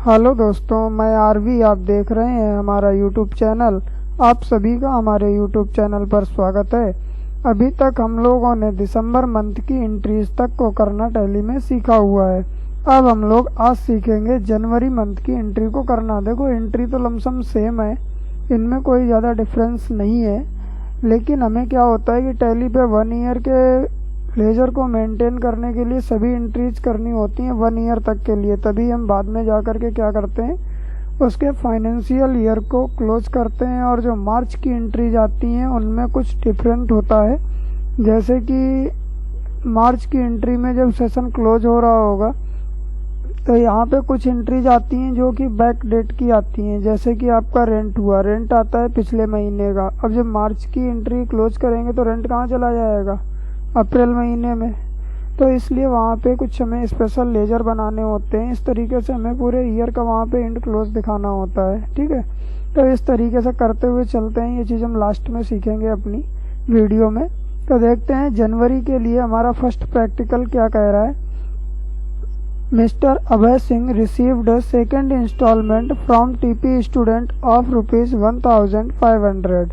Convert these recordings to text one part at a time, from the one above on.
Hello दोस्तों, मैं RV. आप देख रहे हैं हमारा यूट्यूब चैनल। आप सभी का हमारे यूट्यूब चैनल पर स्वागत है। अभी तक हम लोगों ने दिसंबर मंथ की एंट्रीज तक को करना टैली में सीखा हुआ है। अब हम लोग आज सीखेंगे जनवरी मंथ की एंट्री को करना। देखो, एंट्री तो लमसम सेम है, इनमें कोई ज़्यादा डिफरेंस नहीं है। लेकिन हमें क्या होता है कि टैली पे 1 ईयर के लेजर को मेंटेन करने के लिए सभी एंट्रीज करनी होती हैं 1 ईयर तक के लिए। तभी हम बाद में जा कर के क्या करते हैं, उसके फाइनेंशियल ईयर को क्लोज करते हैं। और जो मार्च की एंट्रीज आती हैं उनमें कुछ डिफरेंट होता है। जैसे कि मार्च की एंट्री में जब सेशन क्लोज हो रहा होगा तो यहाँ पे कुछ एंट्रीज आती हैं जो कि बैक डेट की आती हैं। जैसे कि आपका रेंट हुआ, रेंट आता है पिछले महीने का। अब जब मार्च की एंट्री क्लोज करेंगे तो रेंट कहाँ चला जाएगा, अप्रैल महीने में। तो इसलिए वहाँ पे कुछ हमें स्पेशल लेजर बनाने होते हैं। इस तरीके से हमें पूरे ईयर का वहाँ पे एंड क्लोज दिखाना होता है। ठीक है, तो इस तरीके से करते हुए चलते हैं। ये चीज़ हम लास्ट में सीखेंगे अपनी वीडियो में। तो देखते हैं जनवरी के लिए हमारा फर्स्ट प्रैक्टिकल क्या कह रहा है। Mister Abhay Singh received second instalment from TP student of ₹1500।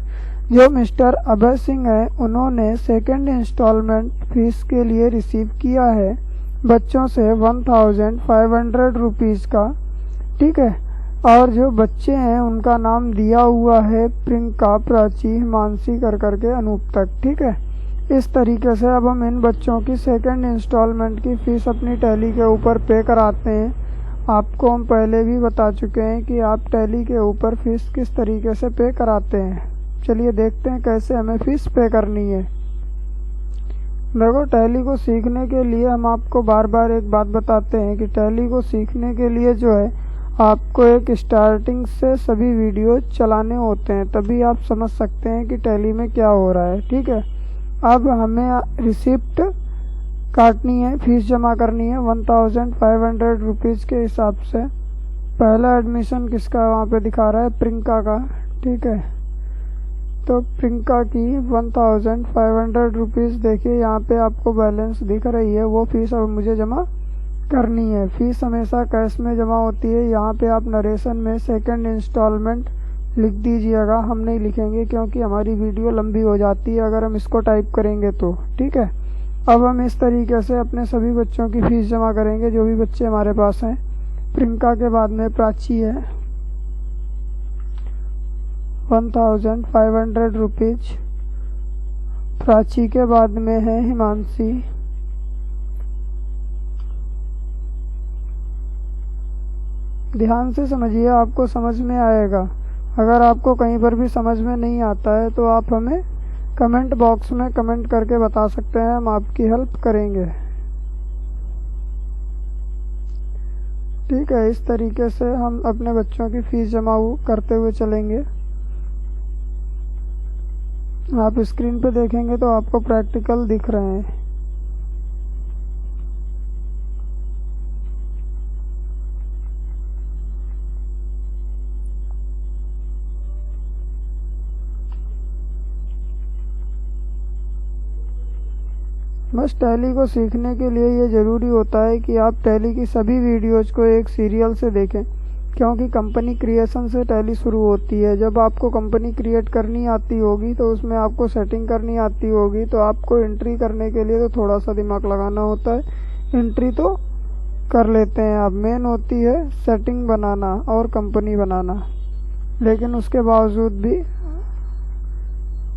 जो मिस्टर अभय सिंह हैं उन्होंने सेकेंड इंस्टॉलमेंट फीस के लिए रिसीव किया है बच्चों से ₹1500 का। ठीक है, और जो बच्चे हैं उनका नाम दिया हुआ है प्रियंका, प्राची, हिमांशी कर करके अनूप तक। ठीक है, इस तरीके से अब हम इन बच्चों की सेकेंड इंस्टॉलमेंट की फ़ीस अपनी टैली के ऊपर पे कराते हैं। आपको हम पहले भी बता चुके हैं कि आप टैली के ऊपर फ़ीस किस तरीके से पे कराते हैं। चलिए देखते हैं कैसे हमें फ़ीस पे करनी है। देखो, टैली को सीखने के लिए हम आपको बार बार एक बात बताते हैं कि टैली को सीखने के लिए जो है आपको एक स्टार्टिंग से सभी वीडियो चलाने होते हैं, तभी आप समझ सकते हैं कि टैली में क्या हो रहा है। ठीक है, अब हमें रिसिप्ट काटनी है, फीस जमा करनी है ₹1500 के हिसाब से। पहला एडमिशन किसका वहाँ पे दिखा रहा है, प्रियंका का। ठीक है, तो प्रियंका की ₹1500 देखिए यहाँ पे आपको बैलेंस दिख रही है, वो फीस अब मुझे जमा करनी है। फीस हमेशा कैश में जमा होती है। यहाँ पे आप नरेशन में सेकंड इंस्टॉलमेंट लिख दीजिएगा, हम नहीं लिखेंगे क्योंकि हमारी वीडियो लंबी हो जाती है अगर हम इसको टाइप करेंगे तो। ठीक है, अब हम इस तरीके से अपने सभी बच्चों की फ़ीस जमा करेंगे जो भी बच्चे हमारे पास हैं। प्रियंका के बाद में प्राची है, ₹1500। प्राची के बाद में है हिमांशी, ध्यान से समझिए, आपको समझ में आएगा। अगर आपको कहीं पर भी समझ में नहीं आता है तो आप हमें कमेंट बॉक्स में कमेंट करके बता सकते हैं, हम आपकी हेल्प करेंगे। ठीक है, इस तरीके से हम अपने बच्चों की फ़ीस जमा करते हुए चलेंगे। आप स्क्रीन पे देखेंगे तो आपको प्रैक्टिकल दिख रहे हैं। बस टैली को सीखने के लिए ये ज़रूरी होता है कि आप टैली की सभी वीडियोज़ को एक सीरियल से देखें, क्योंकि कंपनी क्रिएशन से टैली शुरू होती है। जब आपको कंपनी क्रिएट करनी आती होगी तो उसमें आपको सेटिंग करनी आती होगी, तो आपको एंट्री करने के लिए तो थोड़ा सा दिमाग लगाना होता है। एंट्री तो कर लेते हैं आप, मेन होती है सेटिंग बनाना और कंपनी बनाना। लेकिन उसके बावजूद भी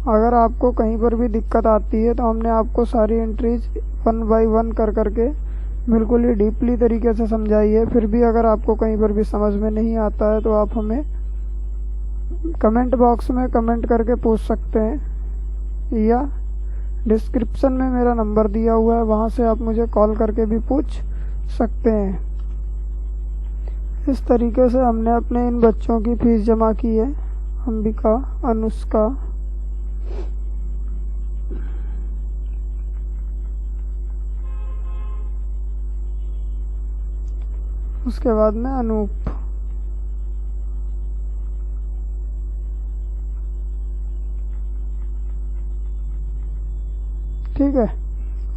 अगर आपको कहीं पर भी दिक्कत आती है तो हमने आपको सारी एंट्रीज 1 बाय 1 कर करके बिल्कुल ही डीपली तरीके से समझाई है। फिर भी अगर आपको कहीं पर भी समझ में नहीं आता है तो आप हमें कमेंट बॉक्स में कमेंट करके पूछ सकते हैं, या डिस्क्रिप्शन में मेरा नंबर दिया हुआ है, वहाँ से आप मुझे कॉल करके भी पूछ सकते हैं। इस तरीके से हमने अपने इन बच्चों की फ़ीस जमा की है। अंबिका, अनुष्का, उसके बाद में अनूप। ठीक है,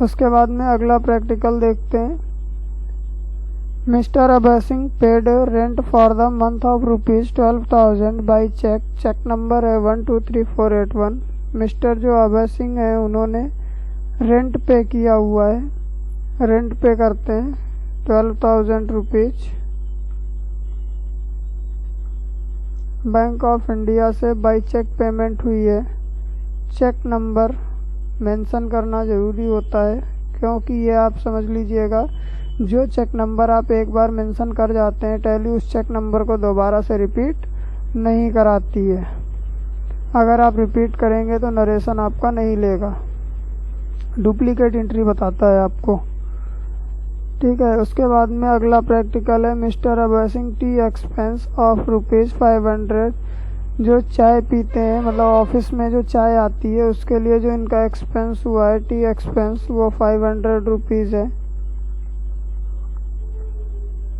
उसके बाद में अगला प्रैक्टिकल देखते हैं। Mr. Abhay Singh paid rent for the month of rupees 12,000 by check. Cheque number है 123481। मिस्टर जो अभय सिंह है उन्होंने रेंट पे किया हुआ है, रेंट पे करते हैं 12,000 रुपीज बैंक ऑफ इंडिया से बाई चेक पेमेंट हुई है। चेक नंबर मेंशन करना ज़रूरी होता है, क्योंकि ये आप समझ लीजिएगा, जो चेक नंबर आप एक बार मेंशन कर जाते हैं टैली उस चेक नंबर को दोबारा से रिपीट नहीं कराती है। अगर आप रिपीट करेंगे तो नरेशन आपका नहीं लेगा, डुप्लीकेट एंट्री बताता है आपको। ठीक है, उसके बाद में अगला प्रैक्टिकल है mister Abhay Singh T expense of rupees 500। जो चाय पीते हैं, मतलब ऑफिस में जो चाय आती है उसके लिए जो इनका एक्सपेंस हुआ है टी एक्सपेंस, वो 500 रुपीज़ है।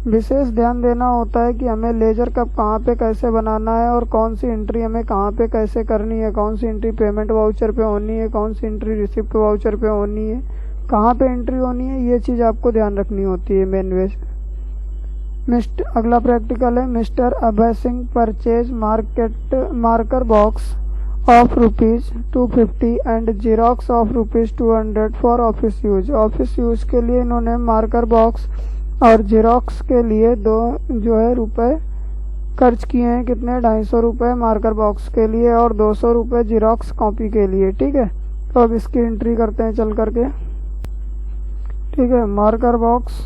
विशेष ध्यान देना होता है कि हमें लेजर कब कहाँ पे कैसे बनाना है और कौन सी एंट्री हमें कहाँ पे कैसे करनी है, कौन सी एंट्री पेमेंट वाउचर पे होनी है, कौन सी एंट्री रिसिप्ट वाउचर पे होनी है, कहाँ पे एंट्री होनी है, ये चीज़ आपको ध्यान रखनी होती है मेन वे। अगला प्रैक्टिकल है mister Abhay Singh purchase marker box of rupees 250 and xerox of rupees 200 for office use. Office use के लिए इन्होंने मार्कर बॉक्स और जीरोक्स के लिए जो है रुपए खर्च किए हैं। कितने? 250 रुपये मार्कर बॉक्स के लिए और 200 रुपये जीरोक्स कॉपी के लिए। ठीक है, तो अब इसकी एंट्री करते हैं चल करके। ठीक है, मार्कर बॉक्स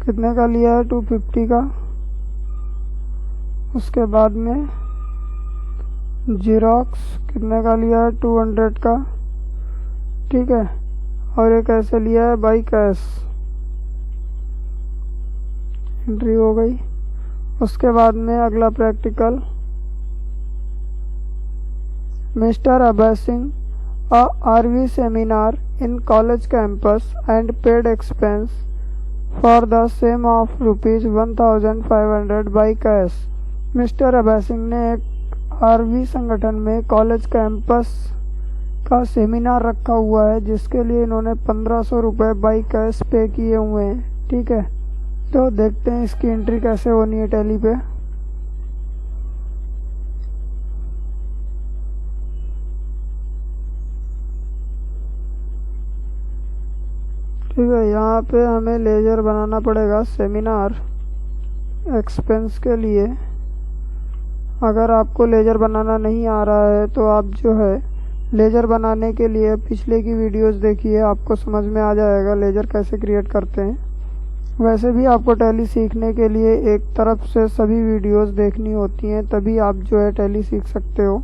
कितने का लिया है? 250 का। उसके बाद में जीरोक्स कितने का लिया है? 200 का। ठीक है, और ये कैसे लिया है? By cash. एंट्री हो गई। उसके बाद में अगला practical mister Abhay Singh RV seminar in college campus and paid expense for the same of rupees 1500 by cash. Mister Abhay Singh ने एक आरवी संगठन में कॉलेज कैंपस का सेमिनार रखा हुआ है, जिसके लिए इन्होंने 1500 रुपये बाई कैश पे किए हुए हैं। ठीक है, तो देखते हैं इसकी एंट्री कैसे होनी है टैली पे। ठीक है, यहाँ पे हमें लेजर बनाना पड़ेगा सेमिनार एक्सपेंस के लिए। अगर आपको लेजर बनाना नहीं आ रहा है तो आप जो है लेजर बनाने के लिए पिछले की वीडियोस देखिए, आपको समझ में आ जाएगा लेजर कैसे क्रिएट करते हैं। वैसे भी आपको टैली सीखने के लिए एक तरफ से सभी वीडियोस देखनी होती हैं, तभी आप जो है टैली सीख सकते हो।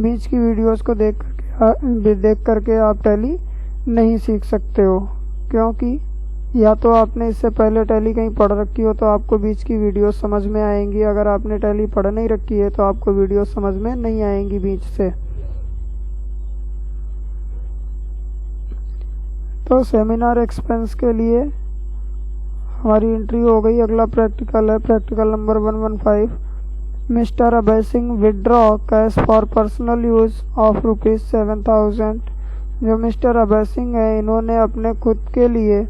बीच की वीडियोस को देख करके आप टैली नहीं सीख सकते हो, क्योंकि या तो आपने इससे पहले टैली कहीं पढ़ रखी हो तो आपको बीच की वीडियोस समझ में आएंगी। अगर आपने टैली पढ़ नहीं रखी है तो आपको वीडियोस समझ में नहीं आएंगी बीच से। तो सेमिनार एक्सपेंस के लिए हमारी एंट्री हो गई। अगला प्रैक्टिकल है practical number 115। Mister Abhay Singh withdraw cash for personal use of rupees 7000। जो मिस्टर अभय सिंह है इन्होंने अपने खुद के लिए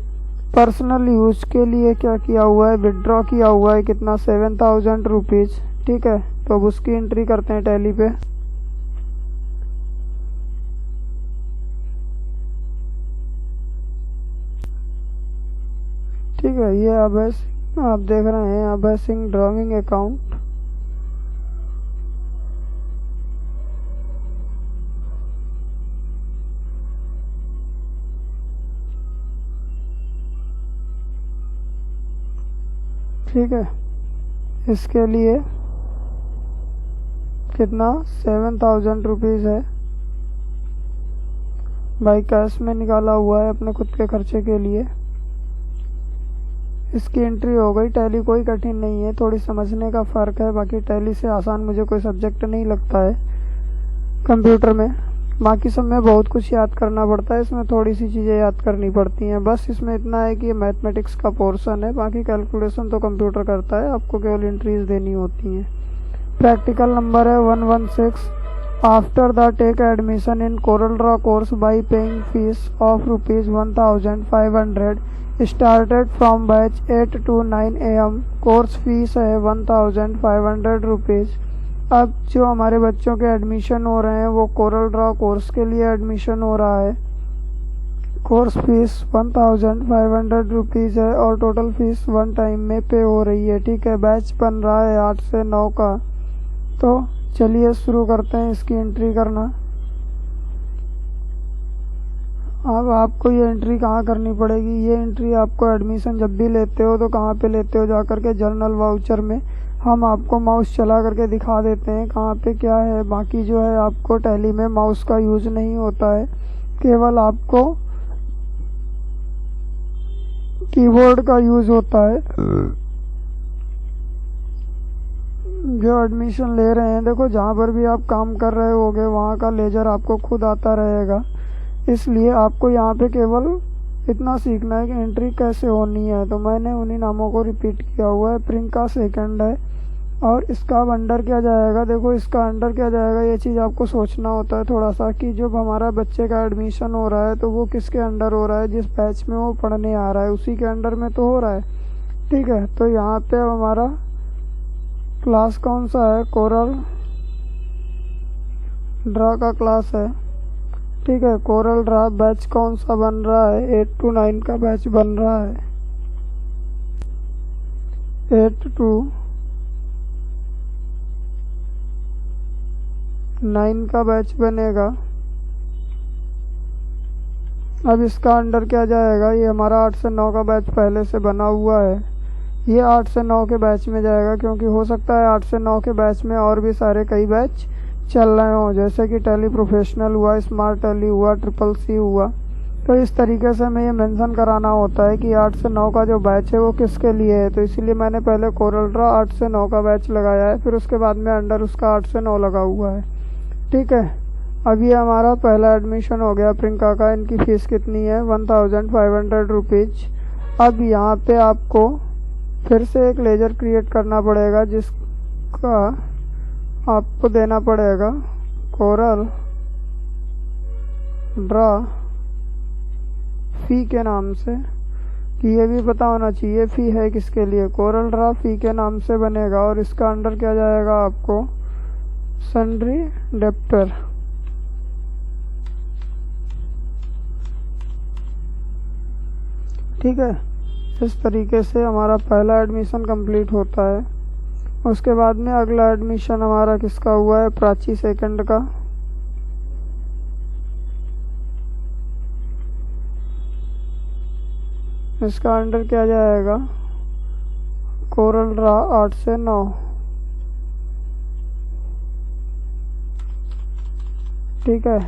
पर्सनल यूज के लिए क्या किया हुआ है? विड्रॉ किया हुआ है। कितना? 7000 रुपीज़। ठीक है, तो अब उसकी एंट्री करते हैं टैली पे। ठीक है, ये अभय सिंह आप देख रहे हैं, अभय सिंह ड्राइंग अकाउंट। ठीक है, इसके लिए कितना? 7000 रुपीज़ है, बाई कैश में निकाला हुआ है अपने खुद के खर्चे के लिए। इसकी एंट्री हो गई। टैली कोई कठिन नहीं है, थोड़ी समझने का फ़र्क है। बाकी टैली से आसान मुझे कोई सब्जेक्ट नहीं लगता है कंप्यूटर में। बाकी सब में बहुत कुछ याद करना पड़ता है, इसमें थोड़ी सी चीज़ें याद करनी पड़ती हैं। बस इसमें इतना है कि ये मैथमेटिक्स का पोर्शन है, बाकी कैलकुलेशन तो कंप्यूटर करता है, आपको केवल एंट्रीज देनी होती हैं। प्रैक्टिकल नंबर है 116। After the take admission in CorelDRAW course by paying fees of rupees 1500 started from batch 8 to 9 am। Course fees है 1500 रुपीज़। अब जो हमारे बच्चों के एडमिशन हो रहे हैं वो CorelDRAW कोर्स के लिए एडमिशन हो रहा है। कोर्स फीस 1500 रुपीज़ है और टोटल फीस वन टाइम में पे हो रही है। ठीक है, बैच बन रहा है 8 से 9 का। तो चलिए शुरू करते हैं इसकी एंट्री करना। अब आपको ये एंट्री कहाँ करनी पड़ेगी? ये एंट्री आपको एडमिशन जब भी लेते हो तो कहाँ पे लेते हो? जाकर के जर्नल वाउचर में हम आपको माउस चला करके दिखा देते हैं कहाँ पे क्या है। बाकी जो है आपको टैली में माउस का यूज़ नहीं होता है, केवल आपको कीबोर्ड का यूज़ होता है। जो एडमिशन ले रहे हैं, देखो जहाँ पर भी आप काम कर रहे होगे वहाँ का लेजर आपको खुद आता रहेगा, इसलिए आपको यहाँ पे केवल इतना सीखना है कि एंट्री कैसे होनी है। तो मैंने उन्हीं नामों को रिपीट किया हुआ है। प्रिंका सेकंड है और इसका अंडर क्या जाएगा? देखो इसका अंडर क्या जाएगा, ये चीज़ आपको सोचना होता है थोड़ा सा कि जब हमारा बच्चे का एडमिशन हो रहा है तो वो किसके अंडर हो रहा है? जिस बैच में वो पढ़ने आ रहा है उसी के अंडर में तो हो रहा है। ठीक है, तो यहाँ पे अब हमारा क्लास कौन सा है? CorelDRAW का क्लास है। ठीक है, CorelDRAW बैच कौन सा बन रहा है? 8 to 9 का बैच बन रहा है। 8 to 9 का बैच बनेगा। अब इसका अंडर क्या जाएगा? ये हमारा 8 से 9 का बैच पहले से बना हुआ है, ये 8 से 9 के बैच में जाएगा, क्योंकि हो सकता है 8 से 9 के बैच में और भी सारे कई बैच चल रहे हों, जैसे कि टैली प्रोफेशनल हुआ, स्मार्ट टैली हुआ, CCC हुआ। तो इस तरीके से हमें ये मेंशन कराना होता है कि 8 से 9 का जो बैच है वो किसके लिए है। तो इसीलिए मैंने पहले CorelDRAW 8 से 9 का बैच लगाया है, फिर उसके बाद में अंडर उसका 8 से 9 लगा हुआ है। ठीक है, अब ये हमारा पहला एडमिशन हो गया प्रियंका का। इनकी फ़ीस कितनी है? 1500 रुपीज़। अब यहाँ पे आपको फिर से एक लेजर क्रिएट करना पड़ेगा, जिसका आपको देना पड़ेगा CorelDRAW फ़ी के नाम से, कि ये भी पता होना चाहिए फ़ी है किसके लिए। CorelDRAW फ़ी के नाम से बनेगा और इसका अंडर क्या जाएगा आपको? Sundry debtor. ठीक है, इस तरीके से हमारा पहला एडमिशन कंप्लीट होता है। उसके बाद में अगला एडमिशन हमारा किसका हुआ है? प्राची सेकंड का। इसका अंडर क्या जाएगा? CorelDRAW 8 से 9। ठीक है,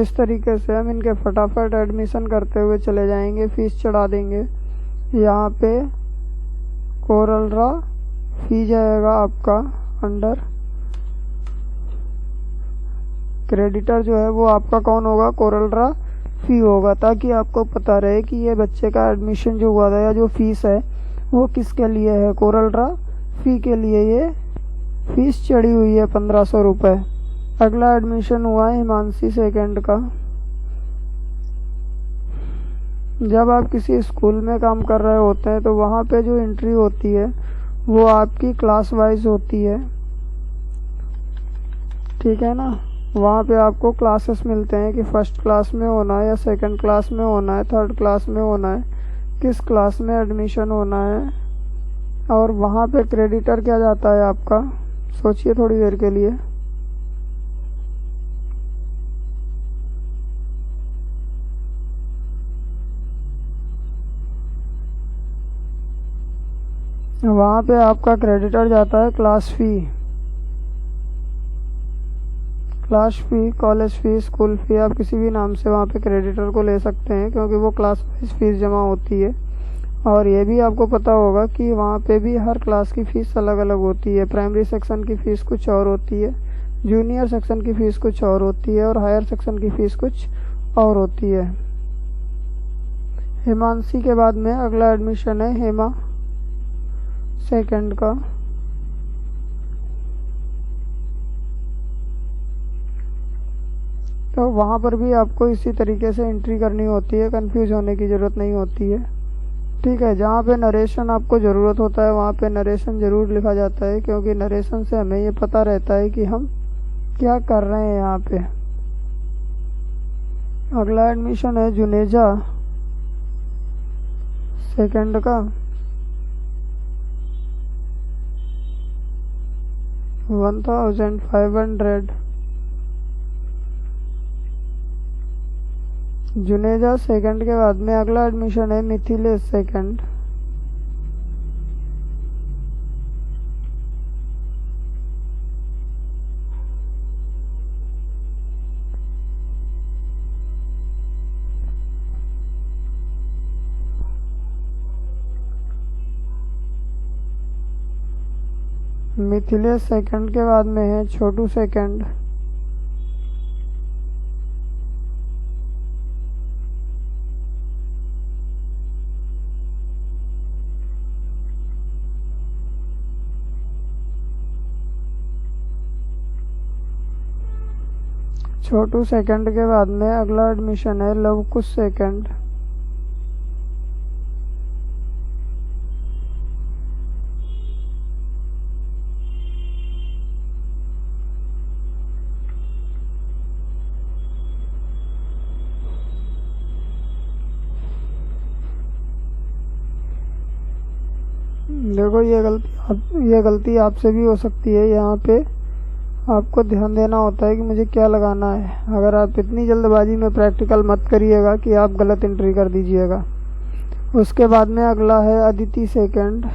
इस तरीके से हम इनके फटाफट एडमिशन करते हुए चले जाएंगे, फीस चढ़ा देंगे। यहाँ पे CorelDRAW फ़ी जाएगा आपका अंडर। क्रेडिटर जो है वो आपका कौन होगा? CorelDRAW फ़ी होगा, ताकि आपको पता रहे कि ये बच्चे का एडमिशन जो हुआ था या जो फीस है वो किसके लिए है। CorelDRAW फ़ी के लिए ये फीस चढ़ी हुई है 1500 रुपये। अगला एडमिशन हुआ है हिमांशी सेकंड का। जब आप किसी स्कूल में काम कर रहे होते हैं तो वहाँ पे जो एंट्री होती है वो आपकी क्लास वाइज होती है। ठीक है ना, वहाँ पे आपको क्लासेस मिलते हैं कि फर्स्ट क्लास में होना है या सेकंड क्लास में होना है, थर्ड क्लास में होना है, किस क्लास में एडमिशन होना है। और वहाँ पे क्रेडिटर क्या जाता है आपका? सोचिए थोड़ी देर के लिए। वहाँ पे आपका क्रेडिटर जाता है क्लास फ़ी। क्लास फ़ी, कॉलेज फ़ी, स्कूल फ़ी, आप किसी भी नाम से वहाँ पे क्रेडिटर को ले सकते हैं, क्योंकि वो क्लास वाइज फ़ीस जमा होती है। और ये भी आपको पता होगा कि वहाँ पे भी हर क्लास की फ़ीस अलग अलग होती है। प्राइमरी सेक्शन की फ़ीस कुछ और होती है, जूनियर सेक्शन की फ़ीस कुछ और होती है और हायर सेक्शन की फ़ीस कुछ और होती है। हिमांशी के बाद में अगला एडमिशन है हेमा सेकंड का। तो वहाँ पर भी आपको इसी तरीके से एंट्री करनी होती है, कंफ्यूज होने की ज़रूरत नहीं होती है। ठीक है, जहाँ पे नरेशन आपको ज़रूरत होता है वहाँ पे नरेशन ज़रूर लिखा जाता है, क्योंकि नरेशन से हमें ये पता रहता है कि हम क्या कर रहे हैं यहाँ पे। अगला एडमिशन है जुनेजा सेकंड का 1500। जुनेजा सेकंड के बाद में अगला एडमिशन है मिथिलेश सेकंड। मिथिलेश सेकंड के बाद में है छोटू सेकंड। छोटू सेकंड के बाद में अगला एडमिशन है लवकुश सेकंड। देखो ये गलती आपसे भी हो सकती है। यहाँ पे आपको ध्यान देना होता है कि मुझे क्या लगाना है। अगर आप इतनी जल्दबाजी में प्रैक्टिकल मत करिएगा कि आप गलत एंट्री कर दीजिएगा। उसके बाद में अगला है अदिति सेकंड।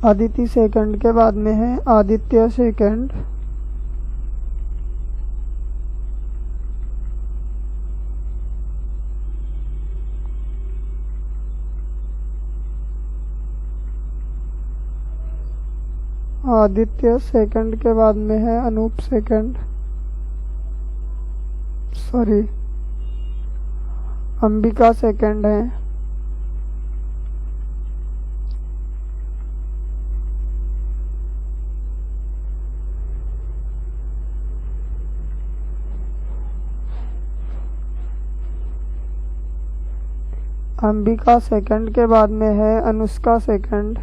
अदिति सेकंड के बाद में है आदित्य सेकंड। आदित्य सेकंड के बाद में है Anoop second, sorry Ambika second है। अंबिका सेकंड के बाद में है अनुष्का सेकंड।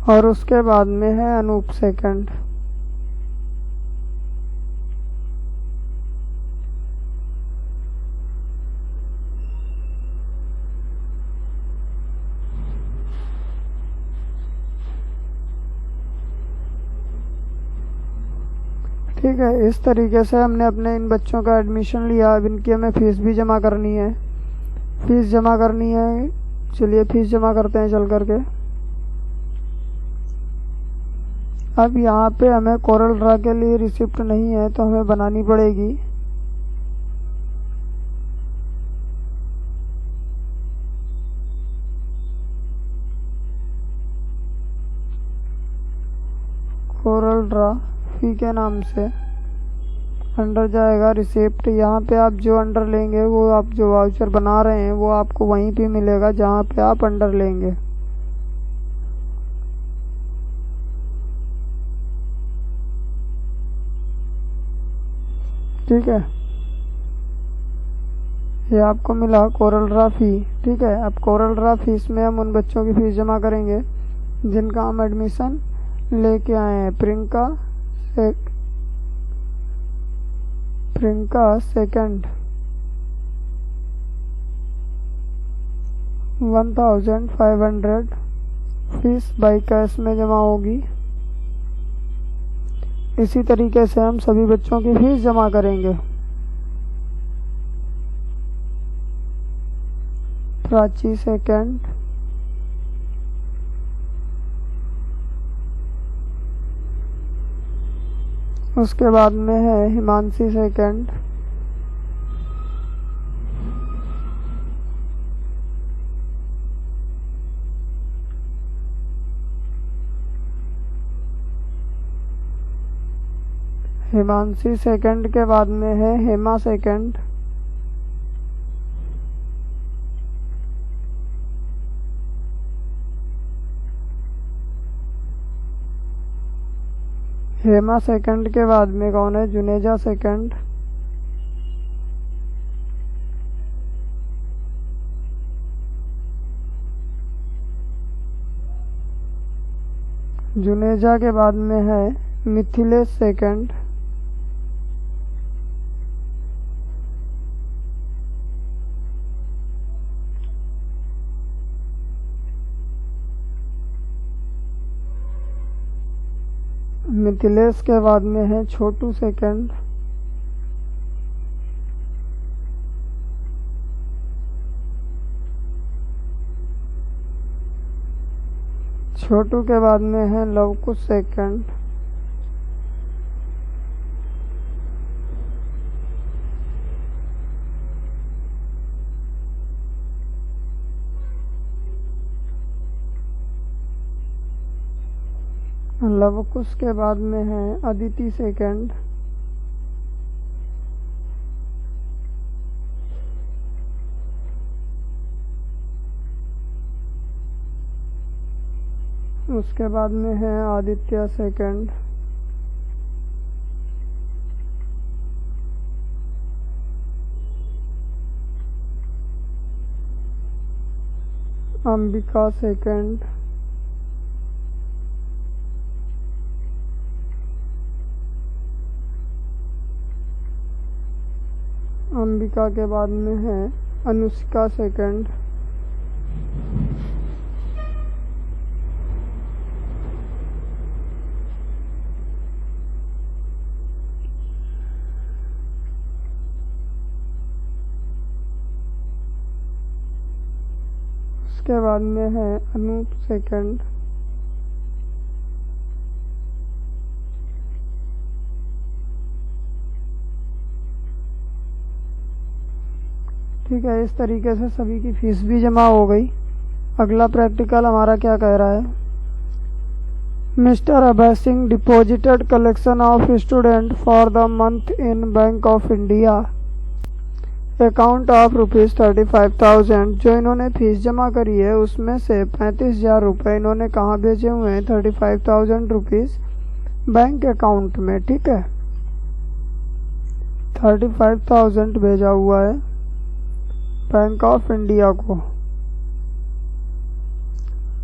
और उसके बाद में है अनूप सेकंड। ठीक है, इस तरीके से हमने अपने इन बच्चों का एडमिशन लिया। अब इनकी हमें फीस भी जमा करनी है। चलिए फीस जमा करते हैं चल करके। अब यहाँ पे हमें कोरल ड्रा के लिए रिसिप्ट नहीं है तो हमें बनानी पड़ेगी। कोरल ड्रा फी के नाम से अंडर जाएगा रिसिप्ट। यहाँ पे आप जो अंडर लेंगे वो आप जो वाउचर बना रहे हैं वो आपको वहीं पे मिलेगा जहाँ पे आप अंडर लेंगे। ठीक है, ये आपको मिला कोरल ड्रा फी। ठीक है, अब कोरल ड्रा फीस में हम उन बच्चों की फीस जमा करेंगे जिनका हम एडमिशन लेके आए हैं। Priyanka second 1500 fees by cash में जमा होगी। इसी तरीके से हम सभी बच्चों की फीस जमा करेंगे। प्राची सेकंड उसके बाद में है हिमांशी सेकंड, हिमांशी सेकंड के बाद में है हेमा सेकंड, हेमा सेकंड के बाद में कौन है? जुनेजा सेकंड, जुनेजा के बाद में है मिथिलेश सेकंड, मिथिलेश के बाद में है छोटू सेकंड, छोटू के बाद में है लवकुश सेकंड, लवकुश के बाद में है अदिति सेकंड, उसके बाद में है आदित्य सेकंड, अंबिका सेकंड, अंबिका के बाद में है अनुष्का सेकंड, उसके बाद में है अनूप सेकंड, ठीक है। इस तरीके से सभी की फीस भी जमा हो गई। अगला प्रैक्टिकल हमारा क्या कह रहा है? Mister Abhay Singh deposited collection of student for the month in bank of India account of ₹35,000। जो इन्होंने फीस जमा करी है उसमें से 35,000 रुपये इन्होंने कहाँ भेजे हुए हैं? 35,000 रुपीज़ बैंक अकाउंट में, ठीक है। 35,000 भेजा हुआ है बैंक ऑफ इंडिया को।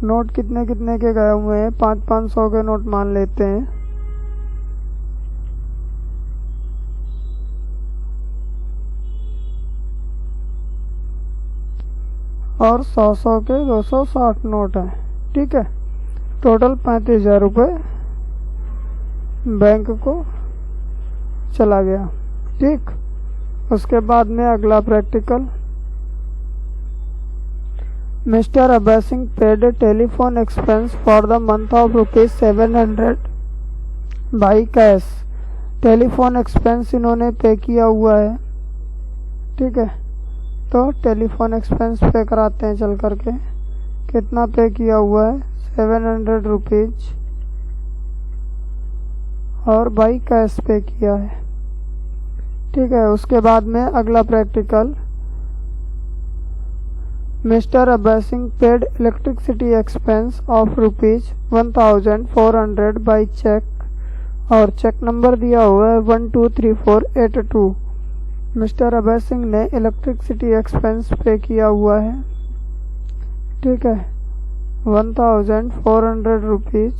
नोट कितने कितने के गए हुए हैं? 500 के नोट मान लेते हैं। और 100 के 260 नोट हैं, ठीक है। टोटल 35,000 रुपये बैंक को चला गया, ठीक। उसके बाद में अगला practical, mister Abhay Singh paid telephone expense for the month of ₹700 by cash. Telephone expense इन्होंने पे किया हुआ है, ठीक है। तो टेलीफोन एक्सपेंस पे कराते हैं चल करके। कितना पे किया हुआ है? 700 रुपीज़ और बाई कैश पे किया है, ठीक है। उसके बाद में अगला practical, mister Abhay Singh paid electricity expense of ₹1,400 by cheque और चेक नंबर दिया हुआ है 123482। मिस्टर अभय सिंह ने इलेक्ट्रिसिटी एक्सपेंस पे किया हुआ है, ठीक है, 1,400 रुपीज़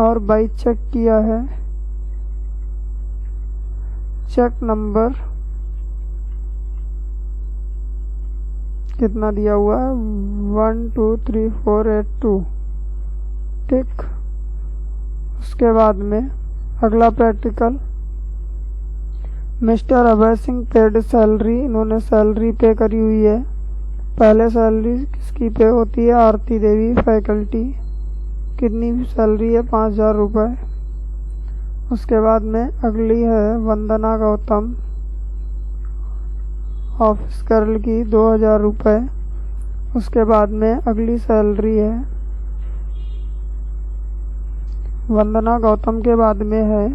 और बाई चेक किया है। चेक नंबर कितना दिया हुआ है? 123482, ठीक। उसके बाद में अगला practical, mister Abhay Singh paid salary. इन्होंने सैलरी पे करी हुई है। पहले सैलरी किसकी पे होती है? आरती देवी फैकल्टी। कितनी सैलरी है? 5,000 रुपये। उसके बाद में अगली है वंदना गौतम, ऑफिस गर्ल की 2000 रुपये। उसके बाद में अगली सैलरी है वंदना गौतम के बाद में है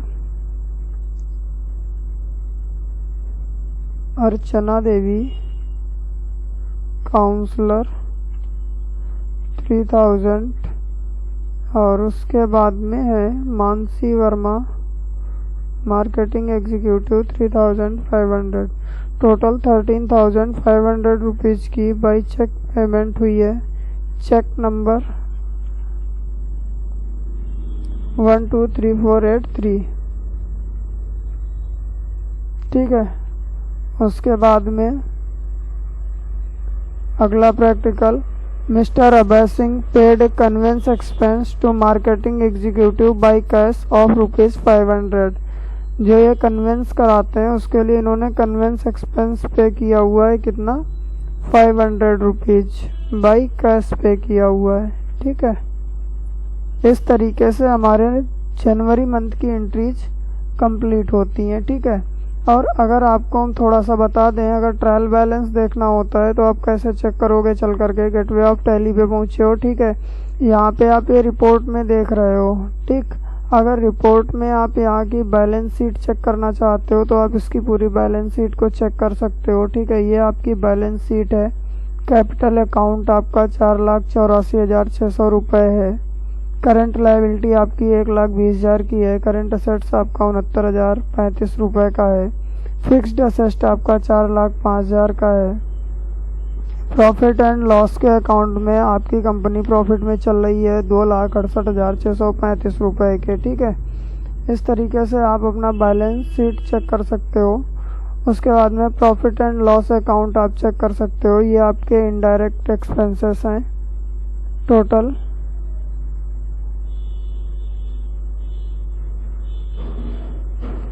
अर्चना देवी, काउंसलर 3000। और उसके बाद में है Mansi Verma, marketing executive 3500। Total 13,500 rupees की बाई चेक पेमेंट हुई है। Cheque number 123483। ठीक है। उसके बाद में अगला practical, mister Abhay Singh paid conveyance expense to marketing executive by cash of ₹500। जो ये कन्वेंस कराते हैं उसके लिए इन्होंने कन्वेंस एक्सपेंस पे किया हुआ है कितना, 500 रुपीज़ बाई कैश पे किया हुआ है। ठीक है। इस तरीके से हमारे जनवरी मंथ की एंट्रीज कंप्लीट होती हैं। ठीक है। और अगर आपको हम थोड़ा सा बता दें, अगर ट्रायल बैलेंस देखना होता है तो आप कैसे चेक करोगे, चल करके गेटवे ऑफ टैली पे पहुँचे हो। ठीक है। यहाँ पे आप ये रिपोर्ट में देख रहे हो। ठीक। अगर रिपोर्ट में आप यहाँ की बैलेंस शीट चेक करना चाहते हो तो आप इसकी पूरी बैलेंस शीट को चेक कर सकते हो। ठीक है। ये आपकी बैलेंस शीट है। कैपिटल अकाउंट आपका 4,84,600 रुपये है। करंट लायबिलिटी आपकी 1,20,000 की है। करंट असेट्स आपका 69,035 रुपये का है। फिक्स्ड असेट्स आपका 4,05,000 का है। प्रॉफिट एंड लॉस के अकाउंट में आपकी कंपनी प्रॉफिट में चल रही है 2,68,635 रुपये के। ठीक है। इस तरीके से आप अपना बैलेंस शीट चेक कर सकते हो। उसके बाद में प्रॉफिट एंड लॉस अकाउंट आप चेक कर सकते हो। ये आपके इनडायरेक्ट एक्सपेंसेस हैं टोटल।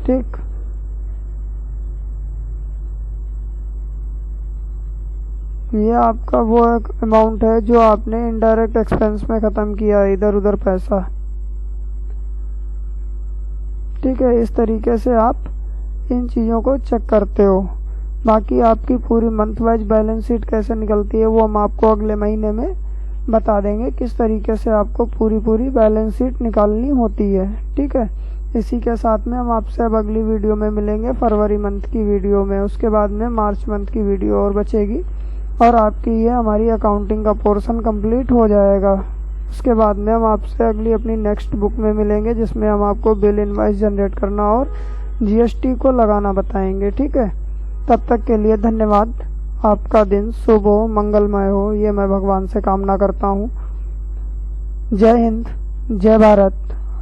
ठीक। ये आपका वो अमाउंट है जो आपने इनडायरेक्ट एक्सपेंस में ख़त्म किया, इधर उधर पैसा। ठीक है। इस तरीके से आप इन चीज़ों को चेक करते हो। बाकी आपकी पूरी मंथ वाइज बैलेंस शीट कैसे निकलती है वो हम आपको अगले महीने में बता देंगे, किस तरीके से आपको पूरी बैलेंस शीट निकालनी होती है। ठीक है। इसी के साथ में हम आपसे अब अगली वीडियो में मिलेंगे, फरवरी मंथ की वीडियो में। उसके बाद में मार्च मंथ की वीडियो और बचेगी और आपकी ये हमारी अकाउंटिंग का पोर्शन कंप्लीट हो जाएगा। उसके बाद में हम आपसे अगली अपनी नेक्स्ट बुक में मिलेंगे जिसमें हम आपको बिल इनवॉइस जनरेट करना और जीएसटी को लगाना बताएंगे। ठीक है। तब तक के लिए धन्यवाद। आपका दिन शुभ हो, मंगलमय हो, ये मैं भगवान से कामना करता हूँ। जय हिंद, जय भारत।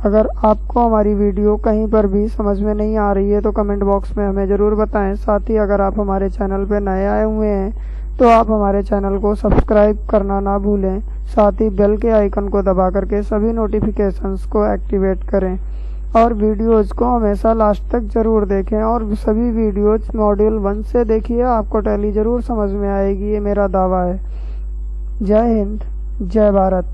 अगर आपको हमारी वीडियो कहीं पर भी समझ में नहीं आ रही है तो कमेंट बॉक्स में हमें ज़रूर बताएं। साथ ही अगर आप हमारे चैनल पर नए आए हुए हैं तो आप हमारे चैनल को सब्सक्राइब करना ना भूलें। साथ ही बेल के आइकन को दबा करके सभी नोटिफिकेशंस को एक्टिवेट करें और वीडियोज़ को हमेशा लास्ट तक ज़रूर देखें। और सभी वीडियोज़ मॉड्यूल 1 से देखिए, आपको टैली ज़रूर समझ में आएगी, ये मेरा दावा है। जय हिंद, जय भारत।